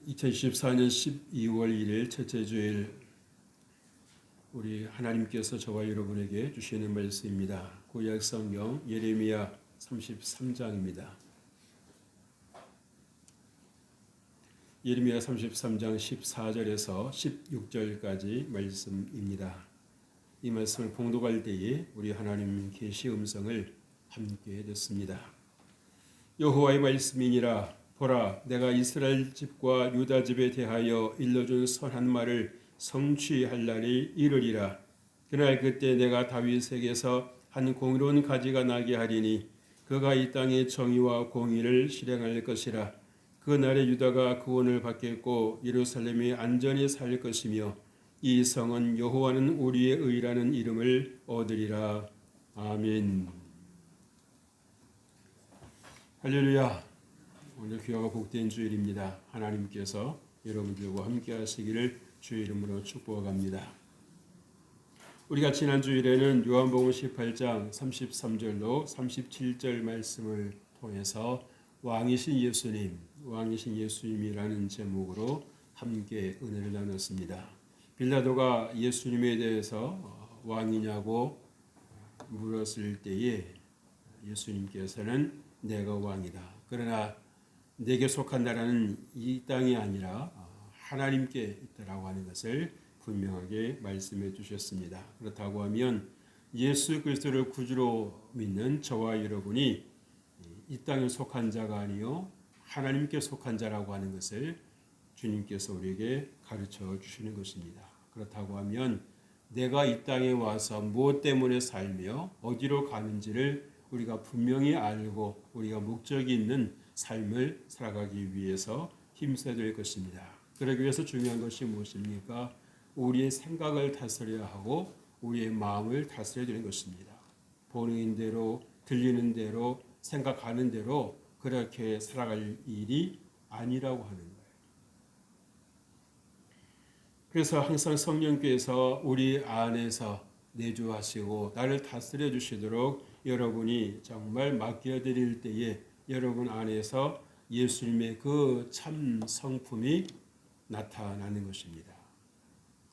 2014년 12월 1일 첫째 주일 우리 하나님께서 저와 여러분에게 주시는 말씀입니다. 구약 성경 예레미야 33장입니다. 예레미야 33장 14절에서 16절까지 말씀입니다. 이 말씀을 봉독할 때에 우리 하나님 계시 음성을 함께 듣습니다. 여호와의 말씀이니라. 보라, 내가 이스라엘 집과 유다 집에 대하여 일러준 선한 말을 성취할 날이 이르리라. 그날 그때 내가 다윗에게서 한 공의로운 가지가 나게 하리니 그가 이 땅에 정의와 공의를 실행할 것이라. 그 날에 유다가 구원을 받겠고 예루살렘이 안전히 살 것이며 이 성은 여호와는 우리의 의라는 이름을 얻으리라. 아멘. 할렐루야. 오늘 귀하고 복된 주일입니다. 하나님께서 여러분들과 함께 하시기를 주의 이름으로 축복합니다. 우리가 지난 주일에는 요한복음 18장 33절로 37절 말씀을 통해서 왕이신 예수님이라는 제목으로 함께 은혜를 나눴습니다. 빌라도가 예수님에 대해서 왕이냐고 물었을 때에 예수님께서는 내가 왕이다. 그러나 내게 속한 나라는 이 땅이 아니라 하나님께 있다라고 하는 것을 분명하게 말씀해 주셨습니다. 그렇다고 하면 예수 그리스도를 구주로 믿는 저와 여러분이 이 땅에 속한 자가 아니요 하나님께 속한 자라고 하는 것을 주님께서 우리에게 가르쳐 주시는 것입니다. 그렇다고 하면 내가 이 땅에 와서 무엇 때문에 살며 어디로 가는지를 우리가 분명히 알고 우리가 목적이 있는 삶을 살아가기 위해서 힘써야 될 것입니다. 그러기 위해서 중요한 것이 무엇입니까? 우리의 생각을 다스려야 하고 우리의 마음을 다스려야 되는 것입니다. 보는 대로 들리는 대로 생각하는 대로 그렇게 살아갈 일이 아니라고 하는 거예요. 그래서 항상 성령께서 우리 안에서 내주하시고 나를 다스려 주시도록 여러분이 정말 맡겨드릴 때에 여러분 안에서 예수님의 그 참 성품이 나타나는 것입니다.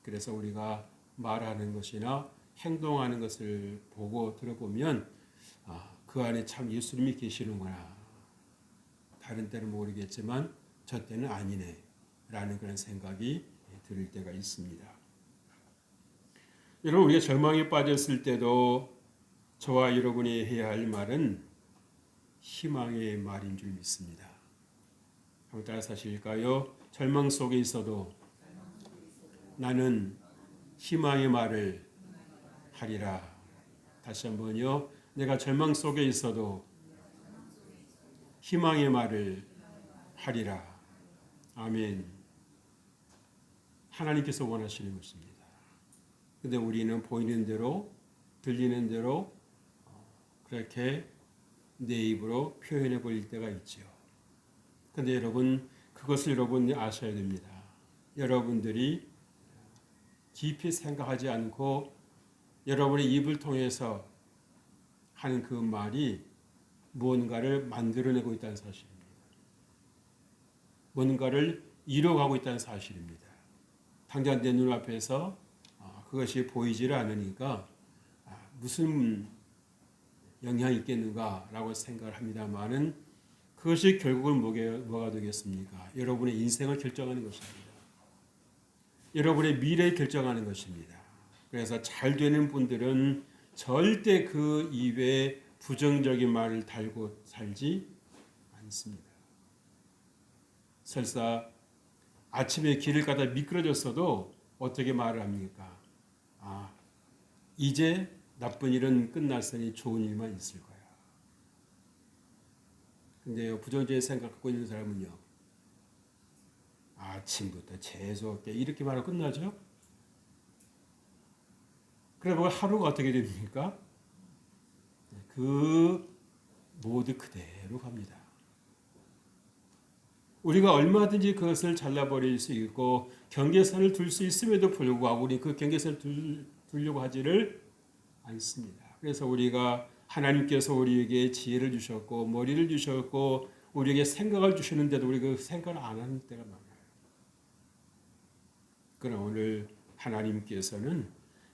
그래서 우리가 말하는 것이나 행동하는 것을 보고 들어보면 그 안에 참 예수님이 계시는구나. 다른 때는 모르겠지만 저 때는 아니네 라는 그런 생각이 들 때가 있습니다. 여러분, 우리가 절망에 빠졌을 때도 저와 여러분이 해야 할 말은 희망의 말인 줄 믿습니다. 한번 따라서 하실까요? 절망 속에 있어도 나는 희망의 말을 하리라. 다시 한번요. 내가 절망 속에 있어도 희망의 말을 하리라. 아멘. 하나님께서 원하시는 것입니다. 근데 우리는 보이는 대로 들리는 대로 그렇게 내 입으로 표현해 버릴 때가 있죠. 근데 여러분, 그것을 여러분이 아셔야 됩니다. 여러분들이 깊이 생각하지 않고 여러분의 입을 통해서 하는 그 말이 무언가를 만들어내고 있다는 사실입니다. 뭔가를 이뤄가고 있다는 사실입니다. 당장 내 눈앞에서 그것이 보이지를 않으니까 무슨 영향이 있겠는가라고 생각을 합니다만은 그것이 결국은 뭐가 되겠습니까? 여러분의 인생을 결정하는 것입니다. 여러분의 미래를 결정하는 것입니다. 그래서 잘 되는 분들은 절대 그 입에 부정적인 말을 달고 살지 않습니다. 설사 아침에 길을 가다 미끄러졌어도 어떻게 말을 합니까? 이제 나쁜 일은 끝났으니 좋은 일만 있을 거야. 근데요, 부정적인 생각 갖고 있는 사람은요, 아침부터 재수없게 이렇게 말하고 끝나죠? 그러면 하루가 어떻게 됩니까? 그 모두 그대로 갑니다. 우리가 얼마든지 그것을 잘라버릴 수 있고 경계선을 둘 수 있음에도 불구하고 우리 그 경계선을 두려고 하지를 않습니다. 그래서 우리가 하나님께서 우리에게 지혜를 주셨고 머리를 주셨고 우리에게 생각을 주시는데도 우리 그 생각을 안 하는 때가 많아요. 그러나 오늘 하나님께서는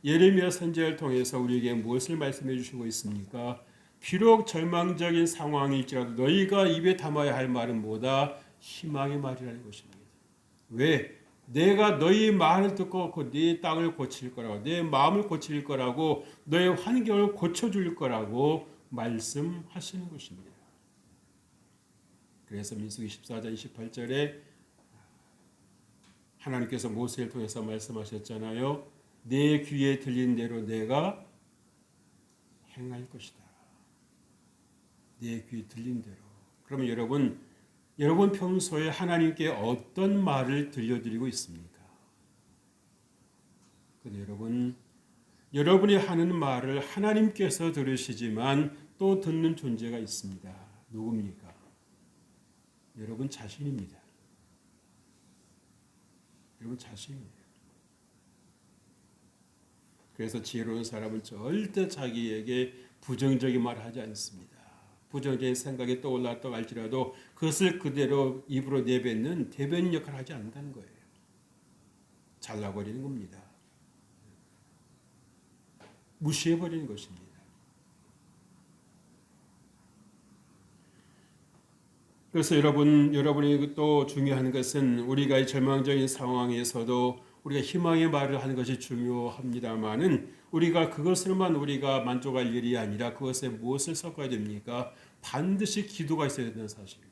예레미야 선지자를 통해서 우리에게 무엇을 말씀해 주시고 있습니까? 비록 절망적인 상황일지라도 너희가 입에 담아야 할 말은 뭐다? 희망의 말이라는 것입니다. 왜? 내가 너희 말을 듣고 네 땅을 고칠 거라고, 내 마음을 고칠 거라고, 너의 환경을 고쳐줄 거라고 말씀하시는 것입니다. 그래서 민수기 14장 28절에 하나님께서 모세를 통해서 말씀하셨잖아요. 내 귀에 들린 대로 내가 행할 것이다. 내 귀에 들린 대로. 그러면 여러분 평소에 하나님께 어떤 말을 들려드리고 있습니까? 근데 여러분이 하는 말을 하나님께서 들으시지만 또 듣는 존재가 있습니다. 누굽니까? 여러분 자신입니다. 여러분 자신이에요. 그래서 지혜로운 사람은 절대 자기에게 부정적인 말을 하지 않습니다. 부정적인 생각이 떠올랐다고 할지라도 그것을 그대로 입으로 내뱉는 대변인 역할을 하지 않는다는 거예요. 잘라버리는 겁니다. 무시해버리는 것입니다. 그래서 여러분이 또 중요한 것은 우리가 이 절망적인 상황에서도 우리가 희망의 말을 하는 것이 중요합니다만은 우리가 그것으로만 우리가 만족할 일이 아니라 그것에 무엇을 섞어야 됩니까? 반드시 기도가 있어야 된다는 사실입니다.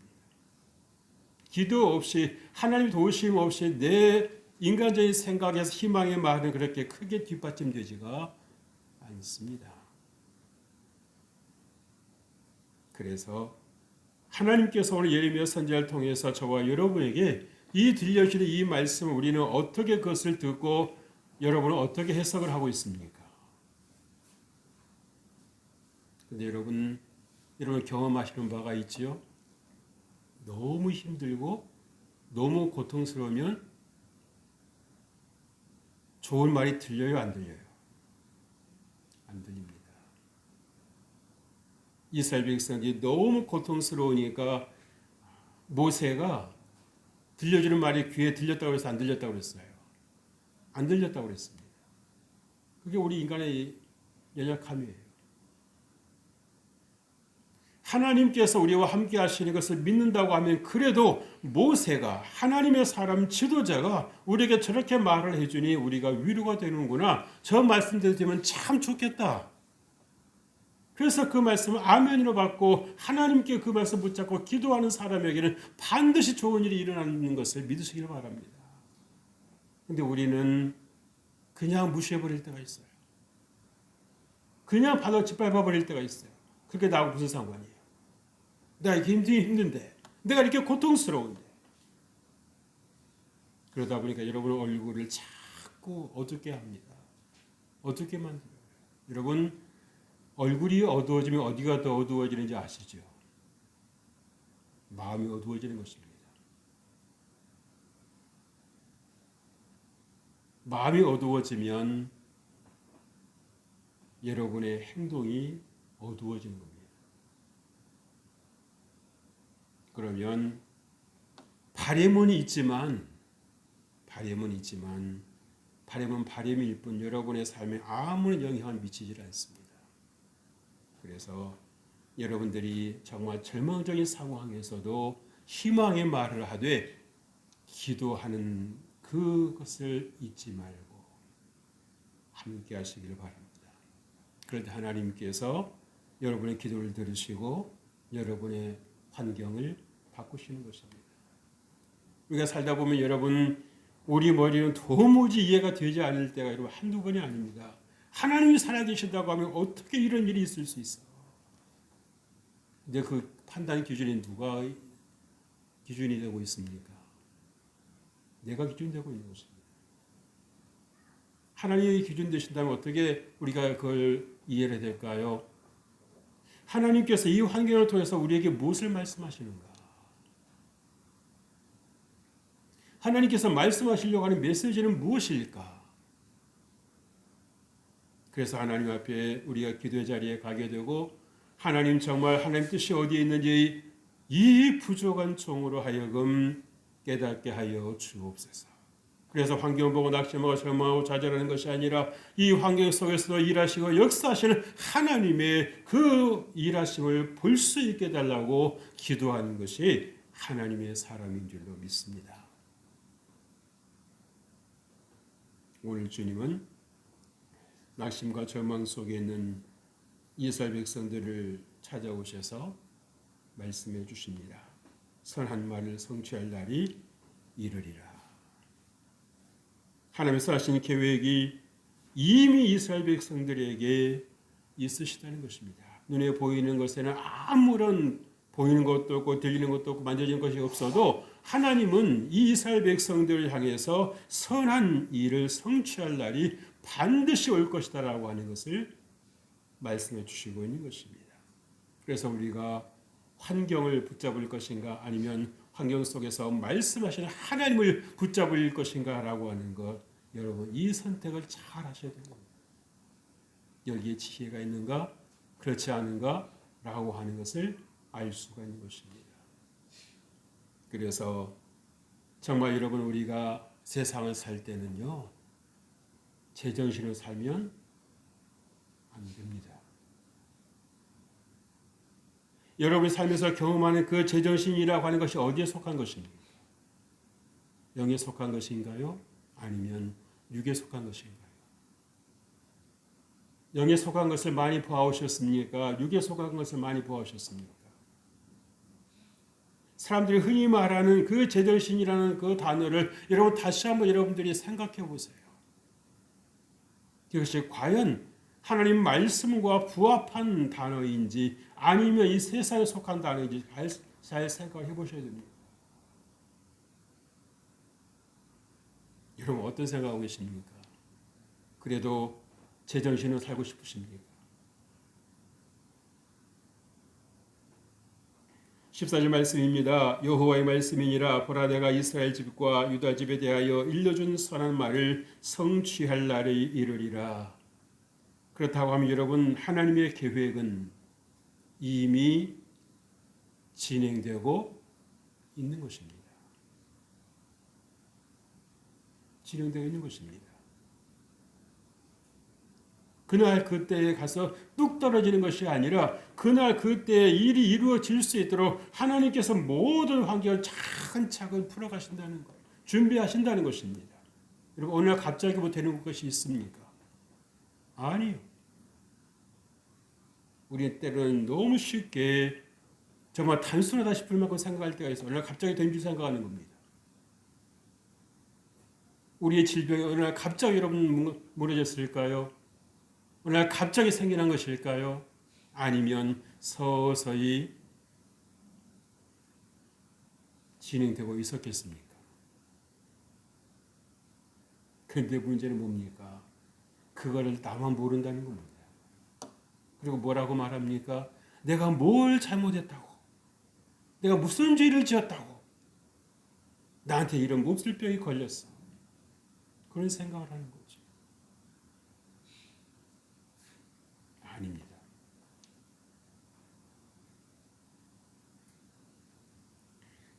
기도 없이 하나님 도우심 없이 내 인간적인 생각에서 희망의 말은 그렇게 크게 뒷받침되지가 않습니다. 그래서 하나님께서 오늘 예레미야 선지자를 통해서 저와 여러분에게 이 들려주는 이 말씀을 우리는 어떻게 그것을 듣고 여러분은 어떻게 해석을 하고 있습니까? 근데 여러분 경험하시는 바가 있지요? 너무 힘들고 너무 고통스러우면 좋은 말이 들려요, 안 들려요? 안 들립니다. 이스라엘 백성이 너무 고통스러우니까 모세가 들려주는 말이 귀에 들렸다고 해서 안 들렸다고 그랬어요. 안 들렸다고 그랬습니다. 그게 우리 인간의 연약함이에요. 하나님께서 우리와 함께 하시는 것을 믿는다고 하면 그래도 모세가 하나님의 사람 지도자가 우리에게 저렇게 말을 해주니 우리가 위로가 되는구나. 저 말씀대로 되면 참 좋겠다. 그래서 그 말씀을 아멘으로 받고 하나님께 그 말씀 붙잡고 기도하는 사람에게는 반드시 좋은 일이 일어나는 것을 믿으시길 바랍니다. 그런데 우리는 그냥 무시해버릴 때가 있어요. 그냥 바로 짓밟아버릴 때가 있어요. 그게 나하고 무슨 상관이에요? 내가 이렇게 힘든데, 내가 이렇게 고통스러운데. 그러다 보니까 여러분 얼굴을 자꾸 어둡게 합니다. 어둡게 만들어요. 여러분 얼굴이 어두워지면 어디가 더 어두워지는지 아시죠? 마음이 어두워지는 것입니다. 마음이 어두워지면 여러분의 행동이 어두워지는 겁니다. 그러면 바램은 있지만 바램은 바램일 뿐 여러분의 삶에 아무런 영향을 미치지 않습니다. 그래서 여러분들이 정말 절망적인 상황에서도 희망의 말을 하되 기도하는 그것을 잊지 말고 함께 하시길 바랍니다. 그럴 때 하나님께서 여러분의 기도를 들으시고 여러분의 환경을 바꾸시는 것입니다. 우리가 살다 보면 여러분 우리 머리는 도무지 이해가 되지 않을 때가 여러분 한두 번이 아닙니다. 하나님이 살아계신다고 하면 어떻게 이런 일이 있을 수 있어? 근데 그 판단 기준이 누가 기준이 되고 있습니까? 내가 기준이 되고 있는 것입니다. 하나님이 기준 되신다면 어떻게 우리가 그걸 이해를 해야 될까요? 하나님께서 이 환경을 통해서 우리에게 무엇을 말씀하시는가? 하나님께서 말씀하시려고 하는 메시지는 무엇일까? 그래서 하나님 앞에 우리가 기도의 자리에 가게 되고 하나님 정말 하나님 뜻이 어디에 있는지 이 부족한 종으로 하여금 깨닫게 하여 주옵소서. 그래서 환경을 보고 낙심하고 절망하고 좌절하는 것이 아니라 이 환경 속에서도 일하시고 역사하시는 하나님의 그 일하심을 볼 수 있게 해달라고 기도하는 것이 하나님의 사람인 줄로 믿습니다. 오늘 주님은 낙심과 절망 속에 있는 이스라엘 백성들을 찾아오셔서 말씀해 주십니다. 선한 말을 성취할 날이 이르리라. 하나님께서 하신 계획이 이미 이스라엘 백성들에게 있으시다는 것입니다. 눈에 보이는 것에는 아무런 보이는 것도 없고 들리는 것도 없고 만져지는 것이 없어도 하나님은 이 이스라엘 백성들을 향해서 선한 일을 성취할 날이 반드시 올 것이다라고 하는 것을 말씀해 주시고 있는 것입니다. 그래서 우리가 환경을 붙잡을 것인가 아니면 환경 속에서 말씀하시는 하나님을 붙잡을 것인가 라고 하는 것, 여러분 이 선택을 잘 하셔야 됩니다. 여기에 지혜가 있는가 그렇지 않은가 라고 하는 것을 알 수가 있는 것입니다. 그래서 정말 여러분 우리가 세상을 살 때는요 제정신으로 살면 안 됩니다. 여러분이 살면서 경험하는 그 제정신이라고 하는 것이 어디에 속한 것입니까? 영에 속한 것인가요? 아니면 육에 속한 것인가요? 영에 속한 것을 많이 보아오셨습니까? 육에 속한 것을 많이 보아오셨습니까? 사람들이 흔히 말하는 그 제정신이라는 그 단어를 여러분 다시 한번 여러분들이 생각해 보세요. 이것이 과연 하나님 말씀과 부합한 단어인지 아니면 이 세상에 속한 단어인지 잘 생각해 보셔야 됩니다. 여러분 어떤 생각하고 계십니까? 그래도 제정신으로 살고 싶으십니까? 14절 말씀입니다. 여호와의 말씀이니라 보라 내가 이스라엘 집과 유다 집에 대하여 일러준 선한 말을 성취할 날이 이르리라. 그렇다고 하면 여러분 하나님의 계획은 이미 진행되고 있는 것입니다. 진행되고 있는 것입니다. 그날 그때에 가서 뚝 떨어지는 것이 아니라 그날 그때에 일이 이루어질 수 있도록 하나님께서 모든 환경을 차근차근 풀어가신다는 것, 준비하신다는 것입니다. 여러분 오늘 갑자기 뭐 되는 것이 있습니까? 아니요. 우리 때로는 너무 쉽게 정말 단순하다 싶을 만큼 생각할 때가 있어요. 오늘 갑자기 된 줄 생각하는 겁니다. 우리의 질병이 어느 날 갑자기 여러분 무너졌을까요? 어느 날 갑자기 생겨난 것일까요? 아니면 서서히 진행되고 있었겠습니까? 그런데 문제는 뭡니까? 그거를 나만 모른다는 겁니다. 그리고 뭐라고 말합니까? 내가 뭘 잘못했다고, 내가 무슨 죄를 지었다고, 나한테 이런 몹쓸병이 걸렸어. 그런 생각을 하는 거죠. 아닙니다.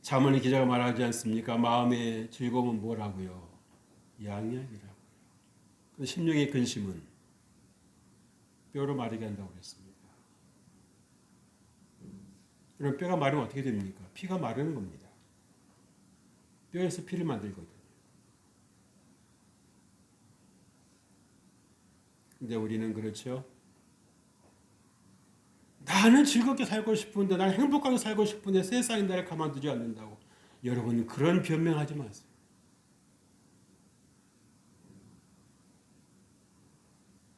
잠언의 기자가 말하지 않습니까? 마음의 즐거움은 뭐라고요? 양약이라고요. 심령의 근심은 뼈로 마르게 한다고 그랬습니다. 그럼 뼈가 마르면 어떻게 됩니까? 피가 마르는 겁니다. 뼈에서 피를 만들거든요. 근데 우리는 그렇죠. 나는 즐겁게 살고 싶은데, 나는 행복하게 살고 싶은데 세상이 나를 가만두지 않는다고. 여러분 그런 변명하지 마세요.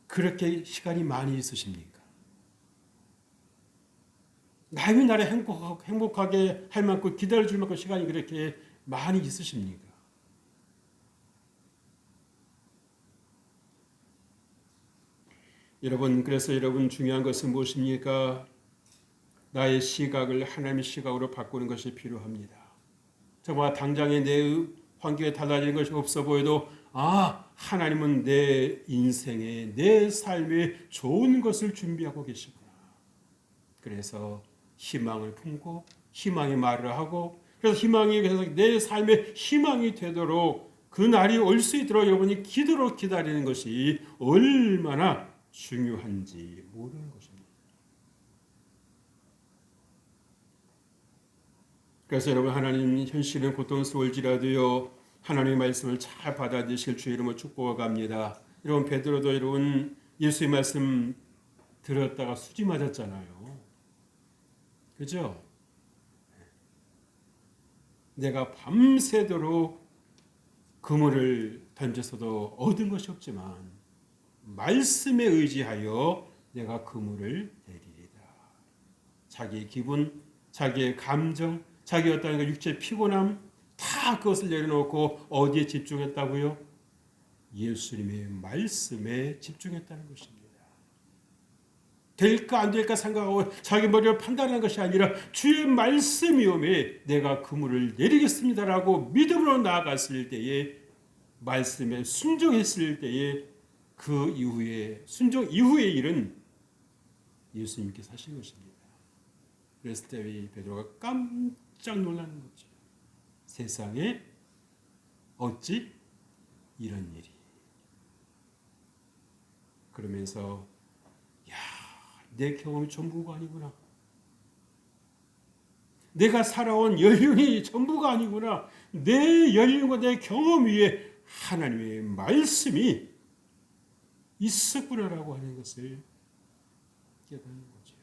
그렇게 시간이 많이 있으십니까? 남이 나를 행복하게 할 만큼 기다려줄 만큼 시간이 그렇게 많이 있으십니까? 여러분 그래서 여러분 중요한 것은 무엇입니까? 나의 시각을 하나님의 시각으로 바꾸는 것이 필요합니다. 정말 당장에 내 환경에 달라지는 것이 없어 보여도 하나님은 내 인생에 내 삶에 좋은 것을 준비하고 계시구나. 그래서 희망을 품고 희망의 말을 하고 그래서 희망이 그래서 내 삶의 희망이 되도록 그 날이 올 수 있도록 여러분이 기도로 기다리는 것이 얼마나 중요한지 모르는 것입니다. 그래서 여러분, 하나님 현실은 고통스러울지라도요, 하나님의 말씀을 잘 받아들이실 주의 이름으로 축복합니다. 여러분, 베드로도 여러분 예수의 말씀 들었다가 수지 맞았잖아요. 그죠? 내가 밤새도록 그물을 던져서도 얻은 것이 없지만 말씀에 의지하여 내가 그물을 내리리다. 자기의 기분, 자기의 감정, 자기의 어떤 육체의 피곤함 다 그것을 내려놓고 어디에 집중했다고요? 예수님의 말씀에 집중했다는 것입니다. 될까 안 될까 생각하고 자기 머리를 판단하는 것이 아니라 주의 말씀이오매 내가 그물을 내리겠습니다라고 믿음으로 나아갔을 때에, 말씀에 순종했을 때에, 그 이후에 순종 이후의 일은 예수님께서 하신 것입니다. 그랬을 때 베드로가 깜짝 놀라는 거죠. 세상에 어찌 이런 일이. 그러면서 내 경험이 전부가 아니구나. 내가 살아온 연륜이 전부가 아니구나. 내 연륜과 내 경험 위에 하나님의 말씀이 있었구나라고 하는 것을 깨닫는 거죠.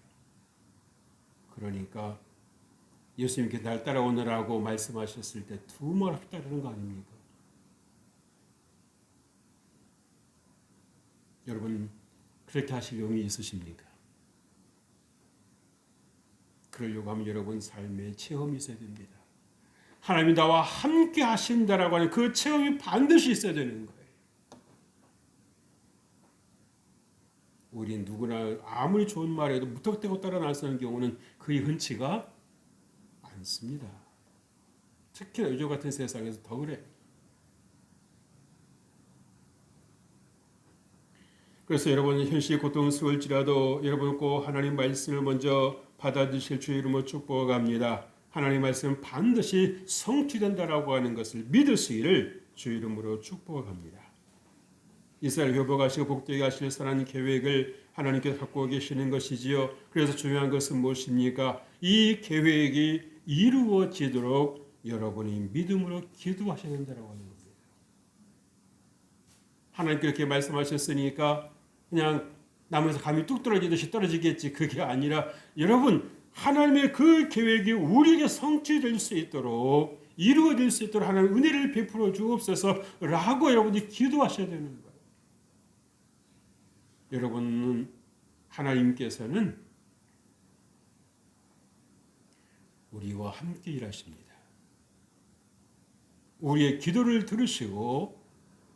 그러니까 예수님께 날 따라오느라고 말씀하셨을 때 두말 없이 따르는 거 아닙니까? 여러분, 그렇게 하실 용이 있으십니까? 그러려고 하면 여러분 삶의 체험이 있어야 됩니다. 하나님이 나와 함께 하신다라고 하는 그 체험이 반드시 있어야 되는 거예요. 우린 누구나 아무리 좋은 말해도 무턱대고 따라 나서는 경우는 그리 흔치가 않습니다. 특히나 요즘 같은 세상에서 더 그래. 그래서 여러분 현실이 고통스러울지라도 여러분 꼭 하나님 말씀을 먼저 받아들이실 주의 이름으로 축복합니다. 하나님 말씀은 반드시 성취된다라고 하는 것을 믿을 수 있기를 주의 이름으로 축복합니다. 이스라엘 회복하시고 복되게 하실 선한 계획을 하나님께서 갖고 계시는 것이지요. 그래서 중요한 것은 무엇입니까? 이 계획이 이루어지도록 여러분이 믿음으로 기도하셔야 된다고 하는 겁니다. 하나님께 이렇게 말씀하셨으니까 그냥 나무에서 감이 뚝 떨어지듯이 떨어지겠지. 그게 아니라 여러분, 하나님의 그 계획이 우리에게 성취될 수 있도록, 이루어질 수 있도록 하나님 은혜를 베풀어 주옵소서라고 여러분이 기도하셔야 되는 거예요. 여러분은 하나님께서는 우리와 함께 일하십니다. 우리의 기도를 들으시고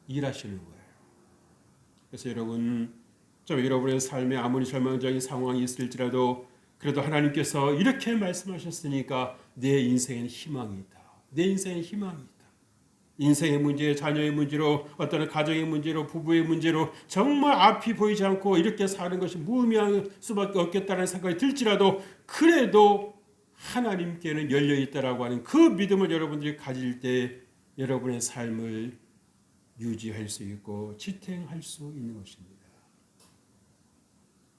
일하시는 거예요. 그래서 여러분의 삶에 아무리 절망적인 상황이 있을지라도 그래도 하나님께서 이렇게 말씀하셨으니까 내 인생엔 희망이 있다. 내 인생엔 희망이 있다. 인생의 문제, 자녀의 문제로, 어떤 가정의 문제로, 부부의 문제로 정말 앞이 보이지 않고 이렇게 사는 것이 무의미할 수밖에 없겠다는 생각이 들지라도 그래도 하나님께는 열려 있다라고 하는 그 믿음을 여러분들이 가질 때 여러분의 삶을 유지할 수 있고 지탱할 수 있는 것입니다.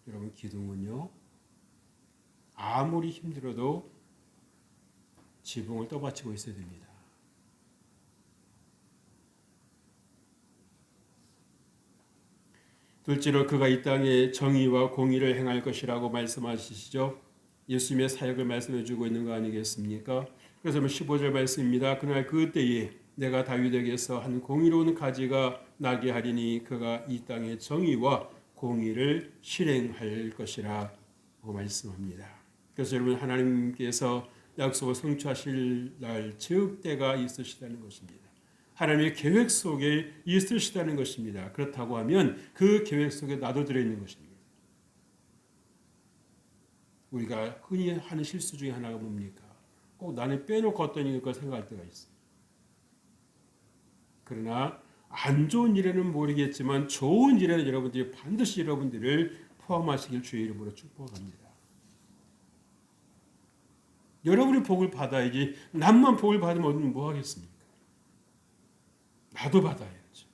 여러분, 기둥은요 아무리 힘들어도 지붕을 떠받치고 있어야 됩니다. 둘째로 그가 이 땅에 정의와 공의를 행할 것이라고 말씀하시죠. 예수님의 사역을 말씀해 주고 있는 거 아니겠습니까? 그래서 15절 말씀입니다. 그날 그때에 내가 다윗에게서 한 공의로운 가지가 나게 하리니 그가 이 땅에 정의와 공의를 실행할 것이라고 말씀합니다. 그래서 여러분, 하나님께서 약속을 성취하실 날, 즉 때가 있으시다는 것입니다. 하나님의 계획 속에 있으시다는 것입니다. 그렇다고 하면 그 계획 속에 나도 들어있는 것입니다. 우리가 흔히 하는 실수 중에 하나가 뭡니까? 꼭 나는 빼놓고 어떤 일일까 생각할 때가 있어요. 그러나 안 좋은 일에는 모르겠지만 좋은 일에는 여러분들이 반드시 여러분들을 포함하시길 주의 이름으로 축복합니다. 여러분이 복을 받아야지 남만 복을 받으면 뭐 하겠습니까? 나도 받아야죠.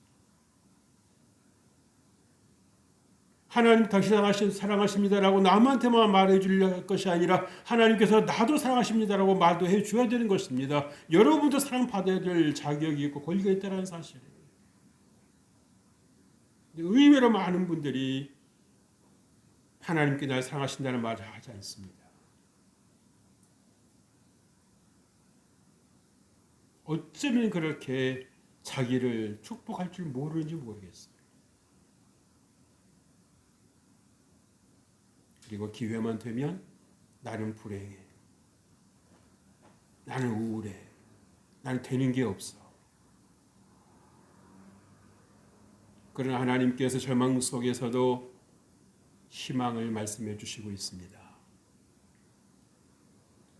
하나님 당신 사랑하십니다라고 남한테만 말해줄 것이 아니라 하나님께서 나도 사랑하십니다라고 말도 해줘야 되는 것입니다. 여러분도 사랑받아야 될 자격이 있고 권리가 있다는 사실이에요. 의외로 많은 분들이 하나님께 날 사랑하신다는 말을 하지 않습니다. 어쩌면 그렇게 자기를 축복할 줄 모르는지 모르겠어요. 그리고 기회만 되면 나는 불행해. 나는 우울해. 나는 되는 게 없어. 그러나 하나님께서 절망 속에서도 희망을 말씀해 주시고 있습니다.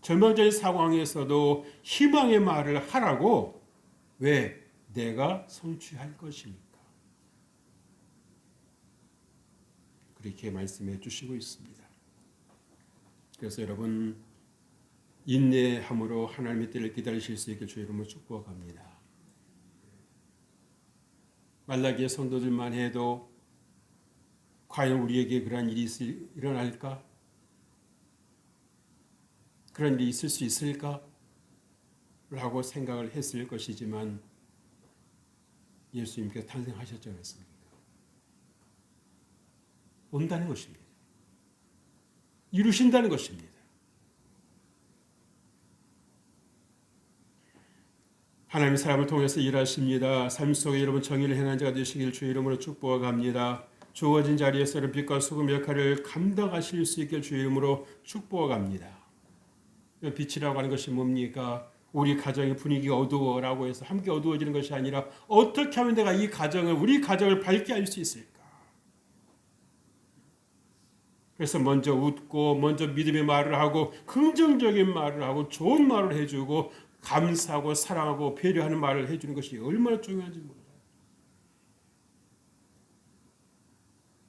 절망적인 상황에서도 희망의 말을 하라고. 왜? 내가 성취할 것이니까. 그렇게 말씀해 주시고 있습니다. 그래서 여러분 인내함으로 하나님의 때를 기다리실 수 있게 주의 이름으로 축복합니다. 말라기의 성도들만 해도 과연 우리에게 그런 일이 일어날까? 그런 일이 있을 수 있을까? 라고 생각을 했을 것이지만 예수님께서 탄생하셨지 않습니까? 온다는 것입니다. 이루신다는 것입니다. 하나님의 사람을 통해서 일하십니다. 삶 속에 여러분 정의를 행한 자가 되시길 주의 이름으로 축복합니다. 주어진 자리에서는 빛과 소금 역할을 감당하실 수 있게 주의 이름으로 축복합니다. 빛이라고 하는 것이 뭡니까? 우리 가정의 분위기가 어두워라고 해서 함께 어두워지는 것이 아니라 어떻게 하면 내가 우리 가정을 밝게 할 수 있을까? 그래서 먼저 웃고 먼저 믿음의 말을 하고 긍정적인 말을 하고 좋은 말을 해주고 감사하고 사랑하고 배려하는 말을 해주는 것이 얼마나 중요한지 몰라요.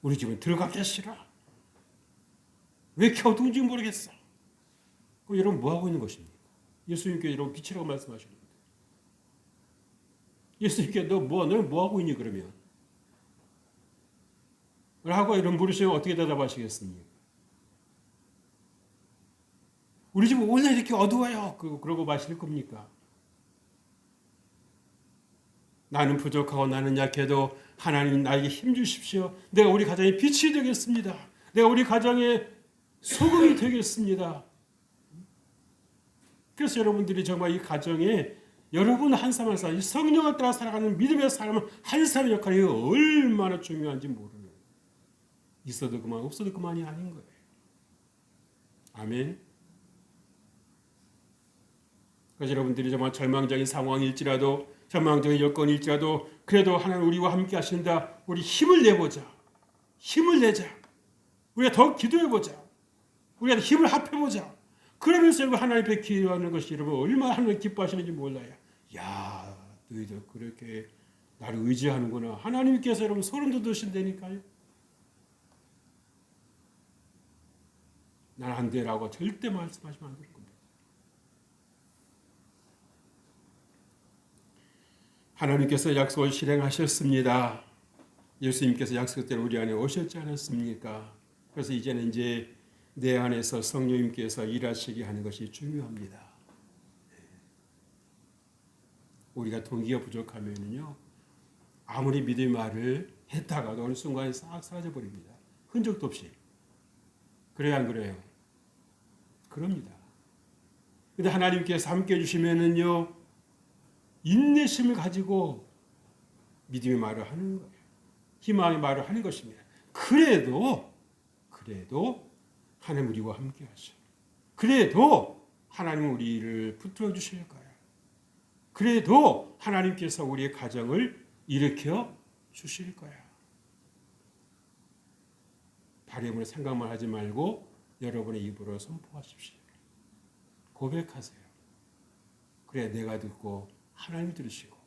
우리 집은 들어가기 싫어. 왜 이렇게 어두운지 모르겠어. 그럼 여러분 뭐 하고 있는 것입니까? 예수님께 여러분 빛이라고 말씀하시는데 예수님께 너는 뭐 하고 있니 그러면? 라고 이런 물으시면 어떻게 대답하시겠습니까? 우리 집은 원래 이렇게 어두워요. 그러고 마실 겁니까? 나는 부족하고 나는 약해도 하나님 나에게 힘 주십시오. 내가 우리 가정의 빛이 되겠습니다. 내가 우리 가정의 소금이 되겠습니다. 그래서 여러분들이 정말 이 가정에 여러분 한 사람 한 사람, 성령을 따라 살아가는 믿음의 사람은 한 사람의 역할이 얼마나 중요한지 모르는, 있어도 그만 없어도 그만이 아닌 거예요. 아멘. 그래서 여러분들이 정말 절망적인 상황일지라도 절망적인 여건일지라도 그래도 하나님 우리와 함께 하신다. 우리 힘을 내보자. 힘을 내자. 우리가 더 기도해보자. 우리가 힘을 합해보자. 그러면서 여러분 하나님 앞에 기도하는 것이 여러분 얼마나 하나님 기뻐하시는지 몰라요. 야, 너희들 그렇게 나를 의지하는구나. 하나님께서 여러분 소름 돋으신다니까요. 난 안 돼라고 절대 말씀하시면 안 될 겁니다. 하나님께서 약속을 실행하셨습니다. 예수님께서 약속대로 우리 안에 오셨지 않았습니까? 그래서 이제는 내 안에서 성령님께서 일하시게 하는 것이 중요합니다. 우리가 동기가 부족하면요, 아무리 믿음의 말을 했다가도 어느 순간에 싹 사라져 버립니다. 흔적도 없이. 그래요, 안 그래요? 그럽니다. 근데 하나님께서 함께 해주시면은요, 인내심을 가지고 믿음의 말을 하는 거예요. 희망의 말을 하는 것입니다. 그래도 하나님 우리와 함께 하셔요. 그래도 하나님 우리를 붙들어 주실 거예요. 그래도 하나님께서 우리의 가정을 일으켜 주실 거야. 바람으로 생각만 하지 말고 여러분의 입으로 선포하십시오. 고백하세요. 그래 내가 듣고 하나님이 들으시고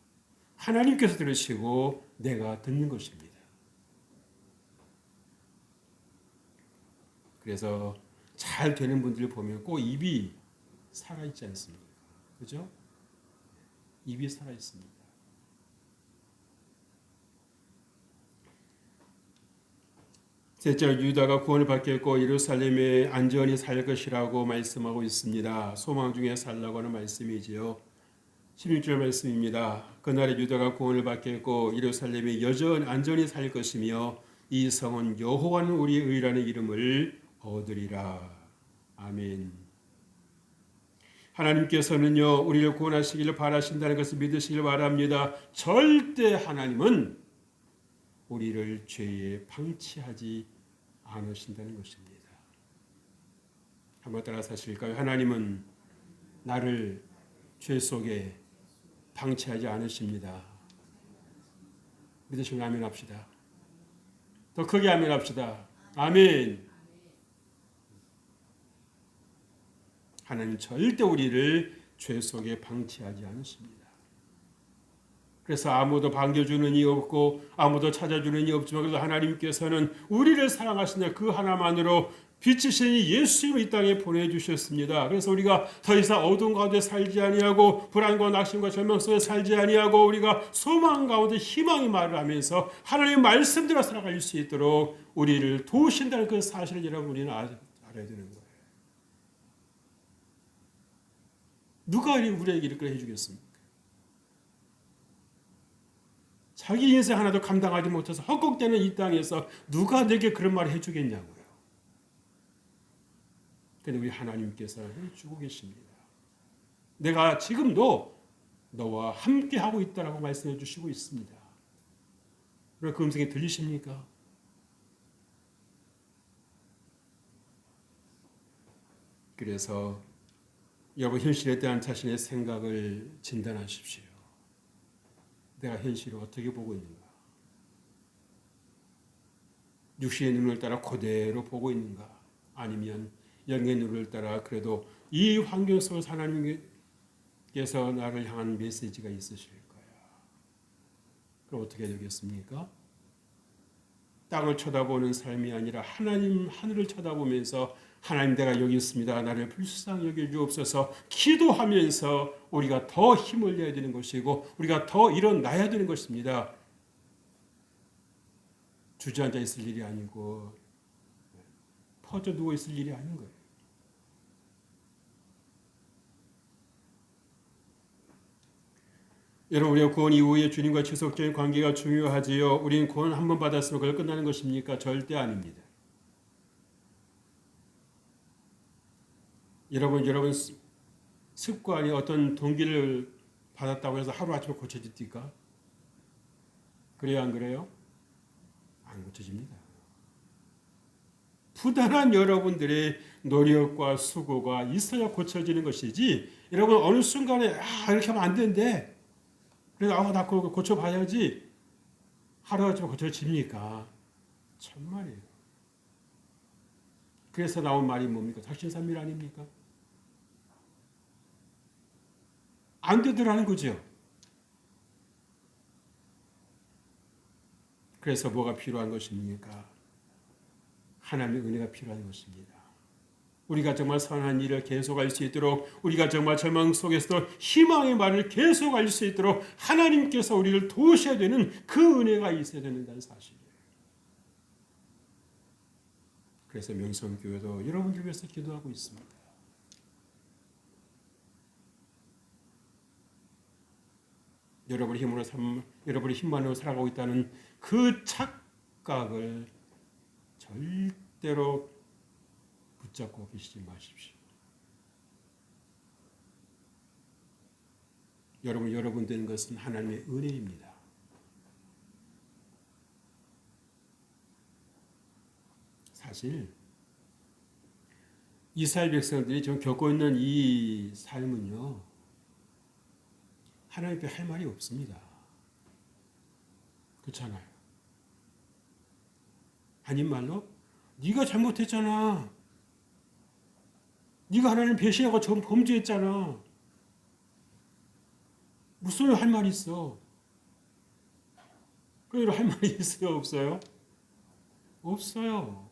하나님께서 들으시고 내가 듣는 것입니다. 그래서 잘 되는 분들을 보면 꼭 입이 살아있지 않습니까? 그죠? 입이 살아있습니다. 셋째로 유다가 구원을 받겠고 예루살렘에 안전히 살 것이라고 말씀하고 있습니다. 소망 중에 살라고 하는 말씀이지요. 16절 말씀입니다. 그날에 유다가 구원을 받겠고 예루살렘이 안전히 살 것이며 이 성은 여호와는 우리의 의라는 이름을 얻으리라. 아멘. 하나님께서는요, 우리를 구원하시기를 바라신다는 것을 믿으시길 바랍니다. 절대 하나님은 우리를 죄에 방치하지 않으신다는 것입니다. 한번 따라서 하실까요? 하나님은 나를 죄 속에 방치하지 않으십니다. 믿으시면 아멘 합시다. 더 크게 아멘 합시다. 아멘. 하나님 절대 우리를 죄 속에 방치하지 않으십니다. 그래서 아무도 반겨주는 이 없고 아무도 찾아주는 이 없지만 그래도 하나님께서는 우리를 사랑하시는 그 하나만으로 빛이신 예수님을 이 땅에 보내주셨습니다. 그래서 우리가 더 이상 어두운 가운데 살지 아니하고 불안과 낙심과 절망 속에 살지 아니하고 우리가 소망 가운데 희망의 말을 하면서 하나님의 말씀대로 살아갈 수 있도록 우리를 도우신다는 그 사실을 여러분 우리는 알아야 되는 거예요. 누가 우리에게 이렇게 해주겠습니까? 자기 인생 하나도 감당하지 못해서 헛곡되는 이 땅에서 누가 내게 그런 말을 해주겠냐고요. 그런데 우리 하나님께서 해주고 계십니다. 내가 지금도 너와 함께하고 있다라고 말씀해 주시고 있습니다. 그럼 그 음성이 들리십니까? 그래서 여러분 현실에 대한 자신의 생각을 진단하십시오. 내가 현실을 어떻게 보고 있는가? 육신의 눈을 따라 그대로 보고 있는가? 아니면 영의 눈을 따라 그래도 이 환경 속에서 하나님께서 나를 향한 메시지가 있으실 거야. 그럼 어떻게 되겠습니까? 땅을 쳐다보는 삶이 아니라 하나님 하늘을 쳐다보면서 하나님 내가 여기 있습니다. 나를 불쌍히 여겨주옵소서 기도하면서 우리가 더 힘을 내야 되는 것이고 우리가 더 일어나야 되는 것입니다. 주저앉아 있을 일이 아니고 퍼져 누워 있을 일이 아닌 거예요. 여러분 우리가 구원 이후에 주님과 지속적인 관계가 중요하지요. 우리는 구원 한 번 받았으면 그걸 끝나는 것입니까? 절대 아닙니다. 여러분 습관이 어떤 동기를 받았다고 해서 하루아침에 고쳐집니까? 그래요 안 그래요? 안 고쳐집니다. 부단한 여러분들의 노력과 수고가 있어야 고쳐지는 것이지 여러분 어느 순간에 이렇게 하면 안 되는데 그래서 나 그거 고쳐봐야지 하루아침에 고쳐집니까? 참말이에요. 그래서 나온 말이 뭡니까? 작심삼일 아닙니까? 안 되더라는 거죠. 그래서 뭐가 필요한 것입니까? 하나님의 은혜가 필요한 것입니다. 우리가 정말 선한 일을 계속할 수 있도록 우리가 정말 절망 속에서도 희망의 말을 계속할 수 있도록 하나님께서 우리를 도우셔야 되는 그 은혜가 있어야 된다는 사실이에요. 그래서 명성교회도 여러분들 위해서 기도하고 있습니다. 여러분의 힘만으로 살아가고 있다는 그 착각을 절대로 붙잡고 계시지 마십시오. 여러분 되는 것은 하나님의 은혜입니다. 사실 이스라엘 백성들이 지금 겪고 있는 이 삶은요. 하나님 앞에 할 말이 없습니다. 그렇잖아요. 아닌 말로 네가 잘못했잖아. 네가 하나님 배신하고 범죄했잖아. 무슨 할 말이 있어? 그래도 할 말이 있어요? 없어요? 없어요.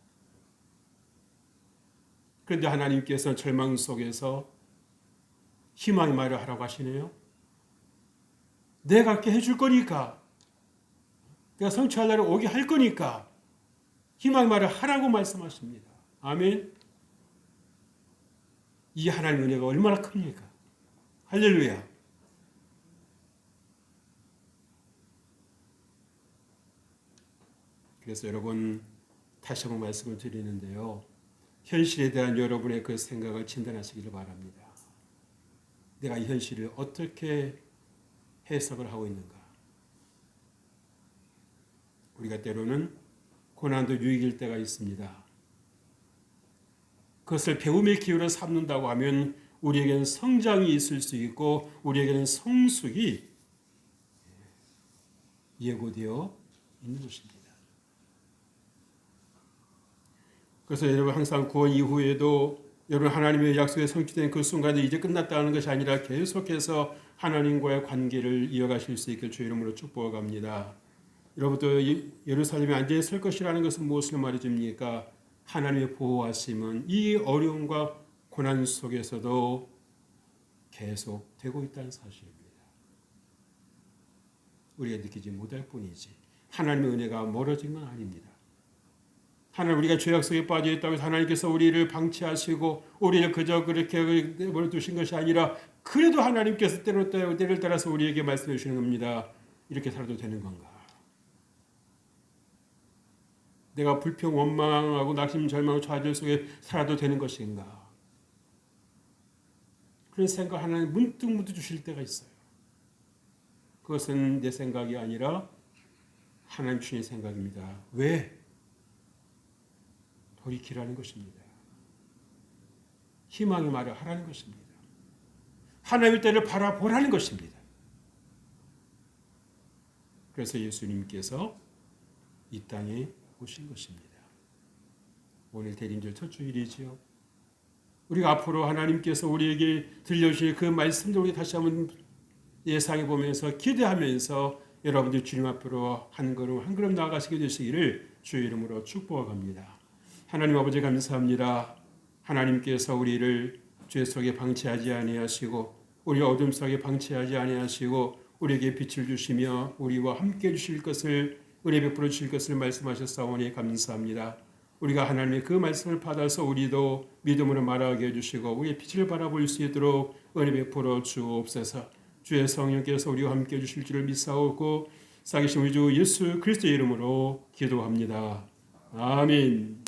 그런데 하나님께서 절망 속에서 희망의 말을 하라고 하시네요. 내가 그렇게 해줄 거니까 내가 성취할 날에 오게 할 거니까 희망의 말을 하라고 말씀하십니다. 아멘. 이 하나님의 은혜가 얼마나 큽니까? 할렐루야. 그래서 여러분 다시 한번 말씀을 드리는데요. 현실에 대한 여러분의 그 생각을 진단하시기를 바랍니다. 내가 이 현실을 어떻게 해석을 하고 있는가? 우리가 때로는 고난도 유익일 때가 있습니다. 그것을 배움의 기회로 삼는다고 하면 우리에게는 성장이 있을 수 있고 우리에게는 성숙이 예고되어 있는 것입니다. 그래서 여러분 항상 구원 이후에도 여러분 하나님의 약속에 성취된 그 순간이 이제 끝났다는 것이 아니라 계속해서 하나님과의 관계를 이어가실 수 있게 주 이름으로 축복합니다. 여러분도 예루살렘에 안전히 설 것이라는 것은 무엇을 말해줍니까? 하나님의 보호하심은 이 어려움과 고난 속에서도 계속되고 있다는 사실입니다. 우리가 느끼지 못할 뿐이지 하나님의 은혜가 멀어진 건 아닙니다. 하나님 우리가 죄악 속에 빠져 있다고 해서 하나님께서 우리를 방치하시고 우리를 그저 그렇게 내버려 두신 것이 아니라 그래도 하나님께서 때를 따라서 우리에게 말씀해 주시는 겁니다. 이렇게 살아도 되는 건가? 내가 불평, 원망하고 낙심, 절망, 좌절 속에 살아도 되는 것인가? 그런 생각 하나님 문득 주실 때가 있어요. 그것은 내 생각이 아니라 하나님 주신 생각입니다. 왜? 돌이키라는 것입니다. 희망의 말을 하라는 것입니다. 하나님의 때를 바라보라는 것입니다. 그래서 예수님께서 이 땅에 오신 것입니다. 오늘 대림절 첫 주일이지요. 우리가 앞으로 하나님께서 우리에게 들려주실 그 말씀들 우리 다시 한번 예상해 보면서 기대하면서 여러분들 주님 앞으로 한 걸음 나아가시게 되시기를 주의 이름으로 축복합니다. 하나님 아버지 감사합니다. 하나님께서 우리를 죄 속에 방치하지 아니하시고 우리 어둠 속에 방치하지 아니하시고 우리에게 빛을 주시며 우리와 함께 주실 것을 은혜 베풀어 주실 것을 말씀하셨사오니 감사합니다. 우리가 하나님의 그 말씀을 받아서 우리도 믿음으로 말하게 해주시고 우리의 빛을 바라볼 수 있도록 은혜 베풀어 주옵소서. 주의 성령께서 우리와 함께 해주실 줄을 믿사오고 살아계신 우리 주 예수 그리스도의 이름으로 기도합니다. 아멘.